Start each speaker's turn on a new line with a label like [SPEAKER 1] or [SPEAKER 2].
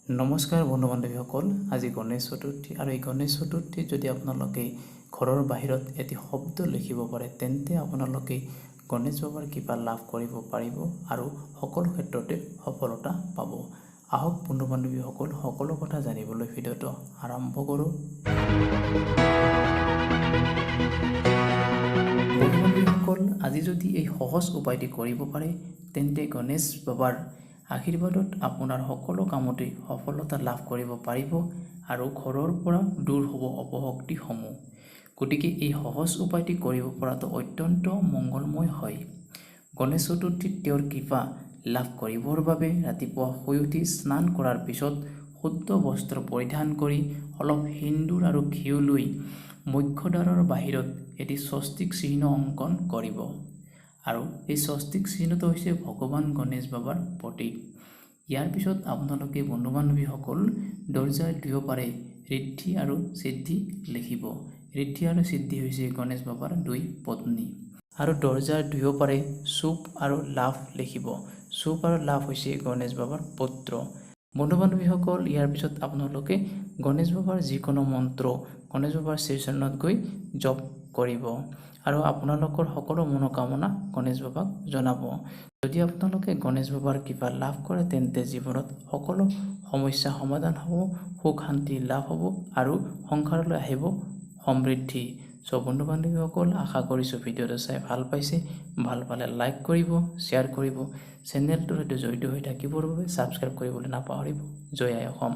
[SPEAKER 1] নমস্কাৰ বন্ধু বান্ধৱীসকল, আজি গণেশ চতুৰ্থী আৰু এই গণেশ চতুৰ্থীত যদি আপোনালোকে ঘৰৰ বাহিৰত এটি শব্দ লিখিব পাৰে তেন্তে আপোনালোকে গণেশ বাবাৰ কৃপা লাভ কৰিব পাৰিব আৰু সকলো ক্ষেত্ৰতে সফলতা পাব। আহক বন্ধু বান্ধৱীসকল, সকলো কথা জানিবলৈ ভিডিঅ'টো আৰম্ভ কৰোঁ। বন্ধু বান্ধৱীসকল, আজি যদি এই সহজ উপায়টি কৰিব পাৰে তেন্তে গণেশ বাবাৰ আশীৰ্বাদত আপোনাৰ সকলো কামতে সফলতা লাভ কৰিব পাৰিব আৰু ঘৰৰ পৰা দূৰ হ'ব অপশক্তিসমূহ। গতিকে এই সহজ উপায়টি কৰিব পৰাটো অত্যন্ত মংগলময় হয়। গণেশ চতুৰ্থীত তেওঁৰ কৃপা লাভ কৰিবৰ বাবে ৰাতিপুৱা শুই উঠি স্নান কৰাৰ পিছত শুদ্ধ বস্ত্ৰ পৰিধান কৰি অলপ সেন্দুৰ আৰু ঘিউ লৈ মুখ্যদ্বাৰৰ বাহিৰত এটি স্বস্তিক চিহ্ন অংকন কৰিব। আৰু এই স্বস্তিক চিহ্নটো হৈছে ভগৱান গণেশ বাবাৰ প্ৰতীক। ইয়াৰ পিছত আপোনালোকে বন্ধু বান্ধৱীসকল দৰ্জাৰ দুয়োপাৰে ঋদ্ধি আৰু সিদ্ধি লিখিব। ঋদ্ধি আৰু সিদ্ধি হৈছে গণেশ বাবাৰ দুই পত্নী। আৰু দৰ্জাৰ দুয়োপাৰে শুভ আৰু লাভ লিখিব। শুভ আৰু লাভ হৈছে গণেশ বাবাৰ পুত্ৰ। বন্ধু বান্ধৱীসকল, ইয়াৰ পিছত আপোনালোকে গণেশ বাবাৰ যিকোনো মন্ত্ৰ গণেশ বাবাৰ শ্ৰীচৰণত গৈ জপ কৰিব আৰু আপোনালোকৰ সকলো মনোকামনা গণেশ বাবাক জনাব। যদি আপোনালোকে গণেশ বাবাৰ কৃপা লাভ কৰে তেন্তে জীৱনত সকলো সমস্যা সমাধান হ'ব, সুখ শান্তি লাভ হ'ব আৰু সংসাৰলৈ আহিব সমৃদ্ধি। বন্ধু বান্ধৱীসকল, আশা কৰিছোঁ ভিডিঅ'টো চাই ভাল পাইছে। ভাল পালে লাইক কৰিব, শ্বেয়াৰ কৰিব, চেনেলটোৰ সৈতে জড়িত হৈ থাকিবৰ বাবে ছাবস্ক্ৰাইব কৰিবলৈ নাপাহৰিব। জয় আই অসম।